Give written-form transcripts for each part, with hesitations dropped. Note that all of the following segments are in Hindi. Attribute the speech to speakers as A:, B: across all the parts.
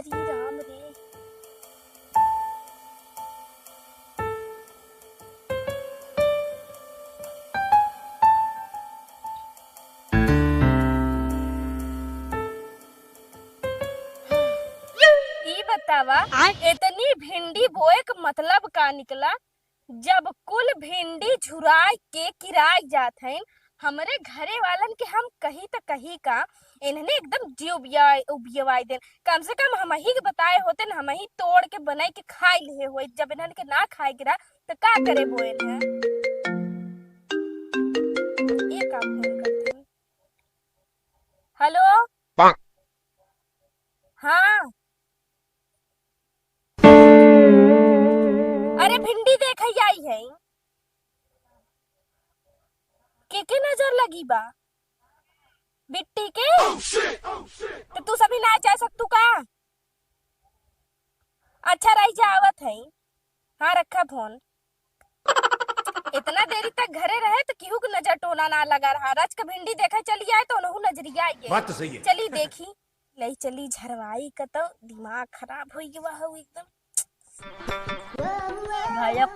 A: अरे राम रे। ई बतावा इतनी भिंडी बोए का मतलब का निकला। जब कुल भिंडी झुराई के किराए जात हैं हमरे घरे वालन के हम कहीं त कहीं का इन्हने एकदम जी उबियवाई देन। कम से कम हम ही के बताए होते न हम ही तोड़ के बनाई के खाई लिए हुए। जब इन्हन के ना खाए गिरा तो का करे बोए न। ये का फोन करते हैं। हेलो हाँ अरे भिंडी देख आई है के नजर लगी बा बिट्टी के। तो तू सभी ना जा सकतू का। अच्छा रही जावत है। हाँ रखा फोन। इतना देरी तक घरे रहे तो केहू के नजर टोना ना लगा रहा। रच का भिंडी देखा चली आए तो उन्हों नजरिया आई
B: बात तो सही है।
A: चली देखी लई चली झरवाई का तो दिमाग खराब हो गया हो एकदम।
C: भैया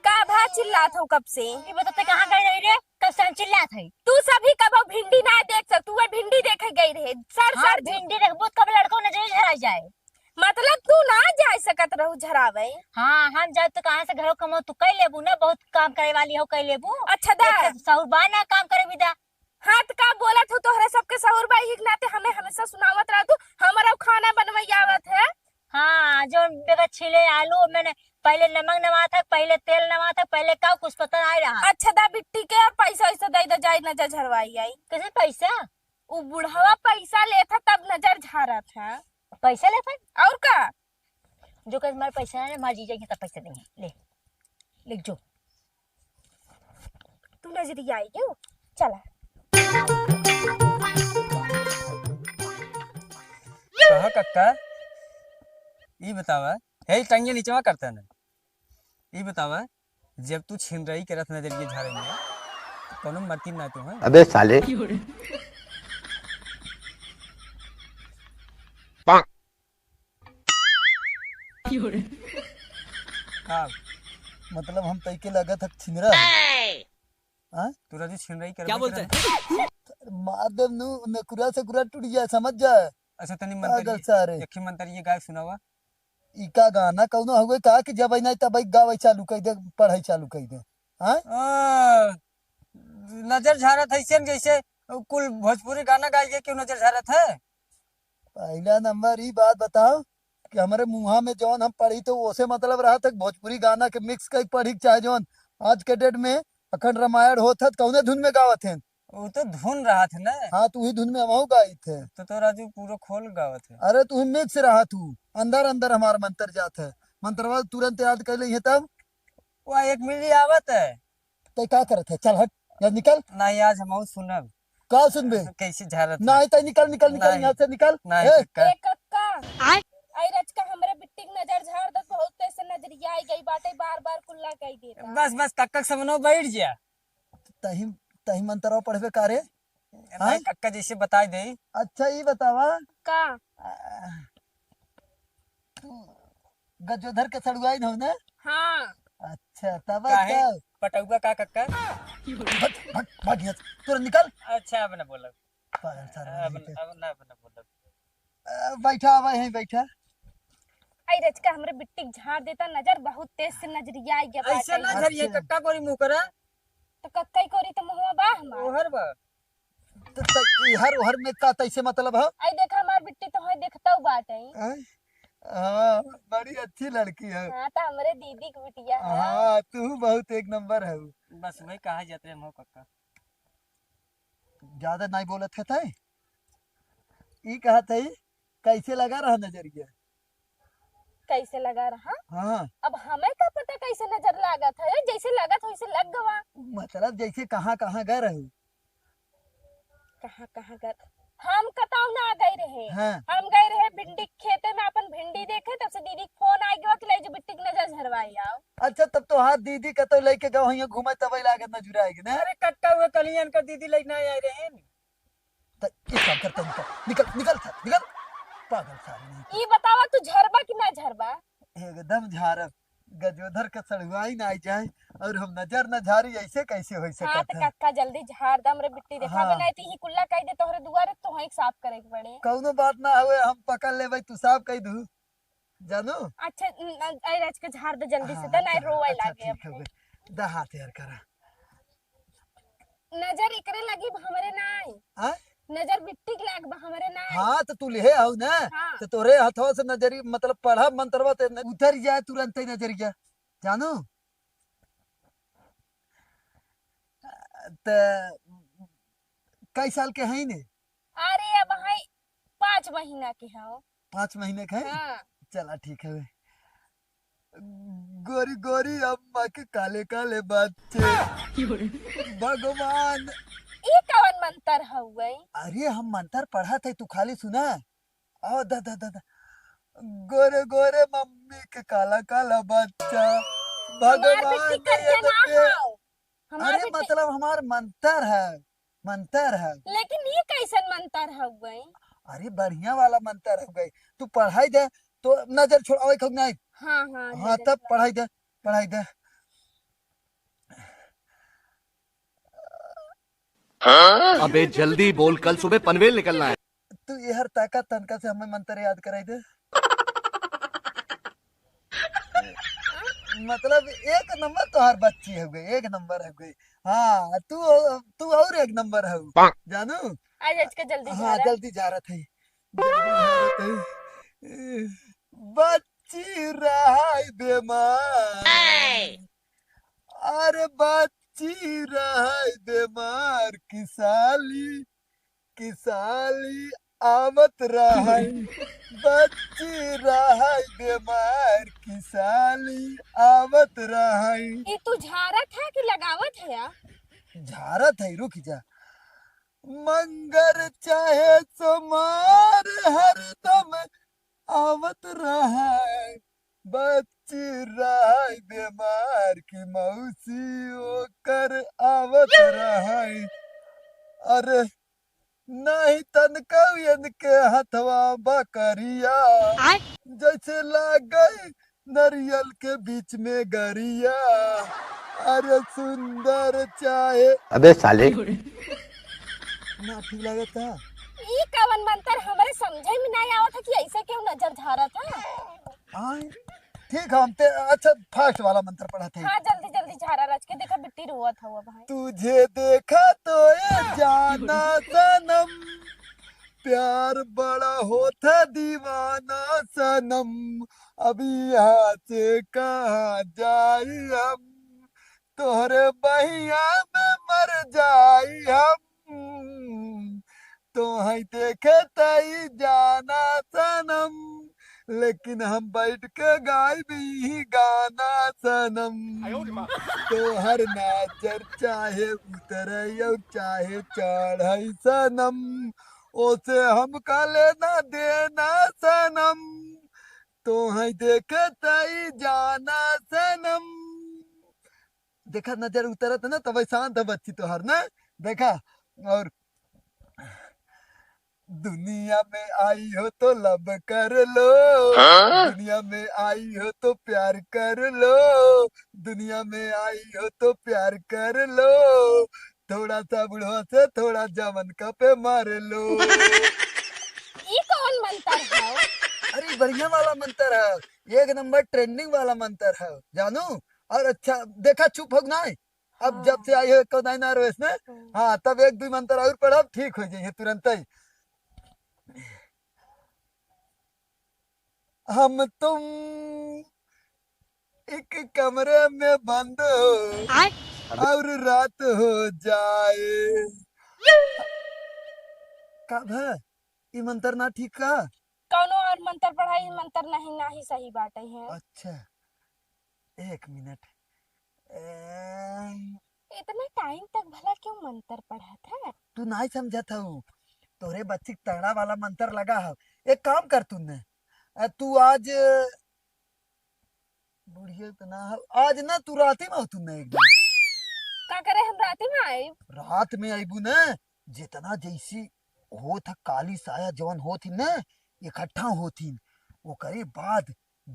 C: का भा
A: चिल्लात हो कब से।
C: ये बताते कहाँ गए रही रे कब से हम चिल्लात है।
A: तू सभी कब भिंडी ना देख सक तू भिंडी देखे गई रहे सर
C: हाँ,
A: सर
C: भिंडी देखबो कब लड़कों नजर झरा जाए।
A: मतलब तू ना जा सकत रहू झरावे।
C: हाँ हम जाए तो कहाँ से घरों कमो तू कई लेबू ना बहुत काम करे वाली हो कई लेबू।
A: अच्छा दा
C: सहुरबा ना काम करे विदा।
A: हाथ का बोलत हो तोहरे सबके सहुर बाई ही नाते हमें हमेशा सुनावत रहा तू हमारा खाना बनवाई आवत है।
C: हाँ जो बेगा छिले आलू मैंने पहले नमक नवा था पहले तेल नवा था पहले का कुछ पता नहीं रहा।
A: अच्छा दा बिट्टी के पैसा वैसा दे दे जाए नजर झरवाई आई।
C: कैसे पैसा
A: वो बुढ़वा पैसा लेता तब नजर झरा था।
C: पैसा ले था
A: और का
C: जो कल हमारे पैसा है हमारी जीजा तब पैसा देंगे ले लिख जो
A: तू नजरिया आई क्यों चला।
D: कहा कक्का ये बतावा है टंगे नीचवा करता है ना। ये बतावा जब तू छीन रही के रथ नजरिए झाड़े में तो कौन मरती ना तू है।
B: अबे साले
D: हाँ
E: मतलब हम तय के लागत हक छिनरा
D: तू राजू छीन रही कर
F: क्या बोलते हैं?
E: मार दे नु नकुरा से कुरा टूट गया समझ जा।
D: अच्छा तनी
E: पागल
D: मंत्र
E: सारे
D: यखी मंत्र ये गाय सुनावा।
E: ई का गाना कौनो हुए का कि जब नहीं तब गावे चालू कर दे पढ़ाई चालू कर दे। हां
D: नजर झारत है सेम जैसे कुल भोजपुरी गाना गाइए क्यों नजर झारत है।
E: पहला नंबर ई बात बताओ कि हमारे मुहा में जौन हम पढ़ी तो ओसे मतलब रहा तक भोजपुरी गाना के मिक्स कर पढ़ी चाहे जौन आज के डेट में अखंड रामायण होत है कौने धुन में गावत है।
D: वो तो धुन रहा था ना।
E: हाँ तू ही धुन में वहाँ गाई थे।
D: तो राजू पूरा खोल गावत है।
E: अरे तू मिक्स रहा तू अंदर अंदर हमारा मंत्र जात है मंत्रवा तुरंत याद कर ली है तब
D: वो एक मिली आवत है
E: तो क्या करत है चल हट या निकल।
D: नहीं आज हम सुनब
E: का सुनबे
D: कैसे झारत है।
E: नहीं तो निकल निकल निकल
D: नहीं।
E: यहाँ से निकल।
D: नहीं
E: ए,
D: कक्का
A: ए कक्का आई रच का हमरे बिट्टी के नजर झाड़ दत बहुत तेज से नजरिया आई गई बाटे बार बार कुल्ला कह देता।
D: बस बस कक्का समनो बैठ जा।
E: तही तही मंत्रवा पढ़बे कारे।
D: नहीं कक्का जैसे बता दे।
E: अच्छा ये बतावा
A: का
E: गजोधर के सड़ुआई न हो ना।
A: हाँ
E: अच्छा तब
D: काहे?
E: क्या
D: पटौगा का कक्का
E: भट भट भट यहाँ से तुरंत निकल।
D: अच्छा अब ना बोलब
E: पागल सारा
D: अब ना बोलब।
E: बैठा आवा यहीं बैठा।
A: आई रच का हमरे बिट्टी के झाड़ देता नजर बहुत तेज से नजरिया आई गया
D: ऐसे ना
A: बाटे।
D: धरिए कक्का कोरी मुंह करा
A: तो कक्का कोरी तो मुहवा बा हमार।
D: ओहर बा।
E: तो हर हर में का तैसे मतलब है।
A: आई देखा हमार बिट्टी तो है देखता बाटे।
E: हाँ बड़ी अच्छी लड़की है।
A: हाँ तो हमरे दीदी की बिटिया है।
E: हाँ तू बहुत एक नंबर है।
D: बस वही कहा जाते हैं कक्का
E: ज्यादा नहीं बोलत है थे। ई कहा थे कैसे लगा रहा नजरिया।
A: कैसे लगा रहा
E: हाँ
A: अब हमें का पता कैसे नजर लागत है जैसे लागत वैसे लग गवा।
E: मतलब जैसे कहाँ कहाँ गए रहे।
A: कहाँ कहाँ गए हम कताव ना गए रहे।
E: हाँ
A: हम गए रहे भिंडी खेते में अपन भिंडी देखे तब से दीदी के फोन आ गया कि ले जो बिट्टी की नजर झरवाई आओ।
E: अच्छा तब तो हाथ दीदी का तो लेके गए वहीं घूमे तब लागत न जुड़ाएगी ना।
D: अरे कक्का हुए कलियन का दीदी लेके नहीं आए रहे हैं।
E: तो एक काम करते निकल निकल निकल था, निकल पागल सारी नहीं
A: ई बतावा तू झरबा कि ना झरबा?
E: एकदम झारब गजोधर का सड़ुआई ना आई जाए और हम नजर न झारी ऐसे कैसे हो
A: हाँ
E: सकत
A: तो
E: है।
A: कक्का जल्दी झाड़ दम रे बिट्टी देखावे
E: हाँ।
A: नहीं तो ही कुल्ला कह दे तोहरे दुआरे तो वहीं साफ करे के पड़े।
E: कौनो बात ना हुए हम पकड़ लेबै तू साफ कह दू जानू।
A: अच्छा आई राज के झाड़ दे जल्दी से
E: हाँ,
A: तो नहीं
E: अच्छा
A: रोए
E: अच्छा
A: लागे
E: ठीक है
A: अब।
E: बे। दा हाथ यार करा।
A: नजर एकरे लगी हमरे नहीं,
E: हाँ
A: नजर बिट्टी के लाग हमरे नहीं।
E: हाँ तो तू ले आओ ना
A: हाँ।
E: तो तोरे हाथों से नजरी मतलब पढ़ा मंत्रवा ते उतर जाए तुरंत ही नजरिया जानू। त कई साल के हैं ने?
A: अरे अब हाई 5 महीना के हो।
E: 5 महीने के हैं।
A: हाँ।
E: चला ठीक है बे। गोरी गोरी अम्मा के काले काले बच्चे भगवान।
A: ई कवन मंतर हउए?
E: अरे हम मंत्र पढ़ा थे तू खाली सुना। आओ दा दा दा दा। गोरे गोरे मम्मी के काला काला बच्चा
A: हमार
E: भगवान
A: बिट्टी
E: दे
A: करिया ना
E: दे।
A: हो। हमार
E: अरे
A: बिट्टी
E: मतलब हमार मंत्र है मंत्र है।
A: लेकिन ये कैसन मंतर हउए?
E: अरे बढ़िया वाला मंत्र हो गई तू पढ़ाई दे तो नजर छोड़ावे खब नहीं।
A: हाँ हाँ
E: हाँ
A: नजर
E: तब
A: लग-
E: पढ़ाई दे पढ़ाई दे।
B: अबे जल्दी बोल, कल सुबह पनवेल निकलना है।
E: तू ये हर ताकत तनका से हमें मंत्र याद कराई दे। मतलब एक नंबर तो हर बच्ची हो गई एक नंबर हो गई। हाँ तू तू और एक नंबर हो जानू।
A: आज आज के जल्दी
E: हाँ
A: झाड़ा।
E: जल्दी जा रहा था जल्दी जा रहा था। बच्ची रहा बीमार अरे बच्ची रहा बीमार किसाली आवत रहा बच्ची रहा बीमार किसाली आवत रहा।
A: ये तू झाड़त है कि लगावत है या?
E: झारत है रुक जा। मंगर चाहे सोमार हरदम आवत रहा बच्ची रहा बीमार की मौसी ओकर आवत रहा। अरे नहीं तनका इनके हथवा बकरिया जैसे लागे नरियल के बीच में गरिया। अरे सुंदर चाहे
B: अबे साले
E: ना ठीक लगा था।
A: ई कवन मंतर हमरे समझे में नहीं आवत है कि ऐसे क्यों नजर झाड़त है?
E: हाँ ठीक है हम ते अच्छा फास्ट वाला मंत्र पढ़ा था।
A: हाँ जल्दी जल्दी झाड़ा राज के देखा बिट्टी रोवत हुआ भाई।
E: तुझे देखा तो ये जाना सनम प्यार बड़ा होता दीवाना सनम अभी यहाँ से कहाँ जाई हम तोहरे बहिया में मर जाई हम तो है देखे तई जाना सनम लेकिन हम बैठ के गाय भी गाना सनम तो हर नाचर चाहे उतरे और चाहे चढ़ सनम ओसे हमका लेना देना सनम तो है देखे तई जाना सनम। देखा नजर उतरत ना तब शांत है बच्ची तो हर ना देखा। और दुनिया में आई हो तो लब कर लो दुनिया में आई हो तो प्यार कर लो दुनिया में आई हो तो प्यार कर लो थोड़ा सा बुढ़वा से थोड़ा जवन का पे मार लो।
A: ई कौन मंतर है?
E: अरे बढ़िया वाला मंत्र है एक नंबर ट्रेंडिंग वाला मंत्र है जानू। और अच्छा देखा चुप हो ना अब जब से आई हो को नहीं ना रोएस ने। हाँ तब एक दो मंत्र और पढ़ब ठीक हो जाइए तुरंत ही। हम तुम एक कमरे में बंद हो और रात हो जाए कब है ये मंत्र ना ठीक का।
A: कौनो और मंतर पढ़ाई मंतर नहीं नहीं सही बात है।
E: अच्छा एक मिनट
A: इतना टाइम तक भला क्यों मंतर पढ़ा था?
E: तू नहीं समझा था तोरे बच्ची तगड़ा वाला मंत्र लगा है। एक काम कर तूने तू आज बुढ़िया तो ना हो, आज ना तू रात में तूने एक दिन
A: का करे हम रात में आए?
E: रात में आईबू ना जितना जैसी हो था काली साया जवन हो थी ना इकट्ठा होतीन। ओकरे बाद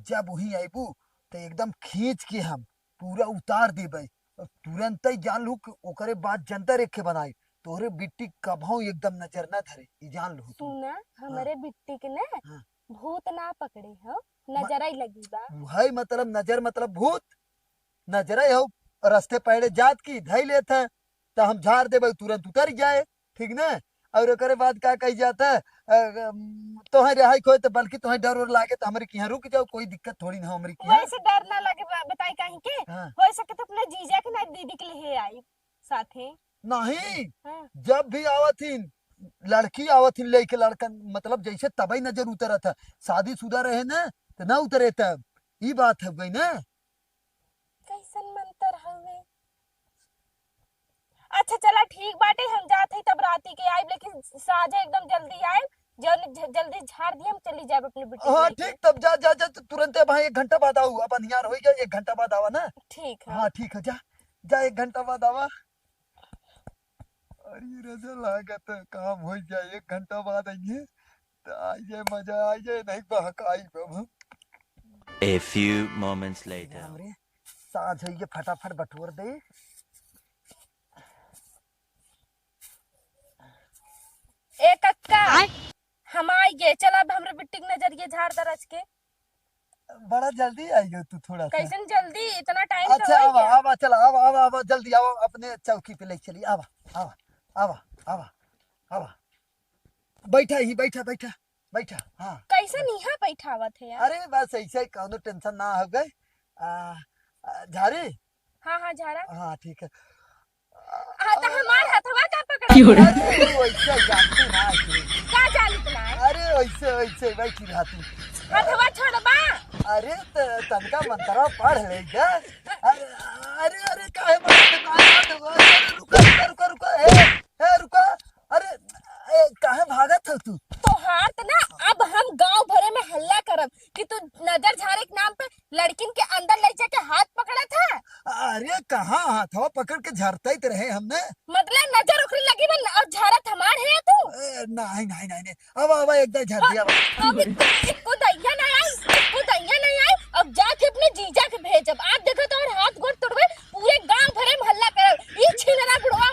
E: जब वही आईबू तो एकदम खींच के हम पूरा उतार देबै और तुरंत ही जान लू कि ओकरे बाद जंतर एक के बनाई तोरे बिट्टी कभाऊ एकदम नजर न धरे ई जान लू तू।
A: सुना हमरे बिट्टी के ना
E: हाँ।
A: भूत ना पकड़े हो, नजर ही लगी बा।
E: है मतलब नजर मतलब भूत नजर हो रास्ते पहले जात की धई लेत है तो हम झाड़ देबै तुरंत उतर जाए ठीक ना। और ओकरे बाद का कही जाता है तोहे रहाई खोए तो बल्कि तोहे डर और लागे तो हमरे के यहाँ रुक जाओ कोई दिक्कत थोड़ी ना हमरे के यहाँ।
A: वैसे डर ना लगे बताई काहे के
E: हाँ।
A: हो सके तो अपने जीजा के ना दीदी के लिए आई साथे।
E: नहीं
A: हाँ।
E: जब भी आवथिन लड़की आवथिन लेके लड़का मतलब जैसे तबई नजर उतरा था शादीशुदा रहे ना तो ना उतरे तब ई बात है गई ना।
A: कैसन मंतर हवे। अच्छा चला ठीक बाटे हम जात हई तब राती के आइब लेकिन साझे एकदम जल्दी आइब जल्दी जल्दी झाड़ दिए हम चली जाब अपनी बेटी
E: हाँ
A: लेके।
E: ठीक तब जा जा जा तुरंत भाई 1 घंटा बाद आऊ अपन यार हो गया 1 घंटा बाद आवा ना।
A: ठीक है।
E: हाँ ठीक है जा जा 1 घंटा बाद आवा। अरे रजा लागत है काम हो जाए 1 घंटा बाद आइए तो आइए मजा आइए नहीं बहकाई बाबू।
F: A few moments later.
E: हमरे साझ है ये फटाफट बटोर दे।
A: ए कक्का हम आई गए चल अब हमरे बिट्टी के नजरिए झाड़ दरज के।
E: बड़ा जल्दी आई हो तू थोड़ा सा।
A: कैसन जल्दी इतना टाइम
E: अच्छा
A: तो हो
E: आवा
A: गया।
E: आवा चला आवा आवा आवा जल्दी आओ अपने चौकी पे ले चलिए आवा आवा आवा आवा आवा बैठा ही बैठा बैठा बैठा। हाँ
A: कैसन यहाँ बैठावत है यार।
E: अरे बस ऐसे ही कौनो टेंशन ना हो गए झारे।
A: हाँ हाँ झाड़ा।
E: हाँ ठीक है।
A: हाँ तो हमार हथवा का पकड़ा।
E: अरे वैसे जानती ना तू।
A: का जानित ना
E: अरे वैसे वैसे बैठी रहती।
A: हथवा छोड़बा।
E: अरे तनका मंत्रा पढ़ ले जा। अरे अरे अरे काहे मत रुका रुका रुका ए रुका। अरे काहे भागत है तू।
A: तो हाथ ना अब हम गांव भरे में हल्ला करब कि तू नजर झाड़े के नाम पे लड़किन के अंदर ले जाके हाथ पकड़ा था।
E: अरे कहाँ हाथवा पकड़ के झरते ही रहे हमने।
A: मतलब नजर उखड़ी लगी बन और झाड़ा थमार है तू।
E: नहीं नहीं नहीं अब अब एकदम झर दिया।
A: अब इसको दैया नहीं आई इसको दैया नहीं आई। अब जाके अपने जीजा के भेजब आप देखो तो और हाथ गोड़ तोड़वे पूरे गांव भरे में हल्ला करब। ई छिनरा बुढ़वा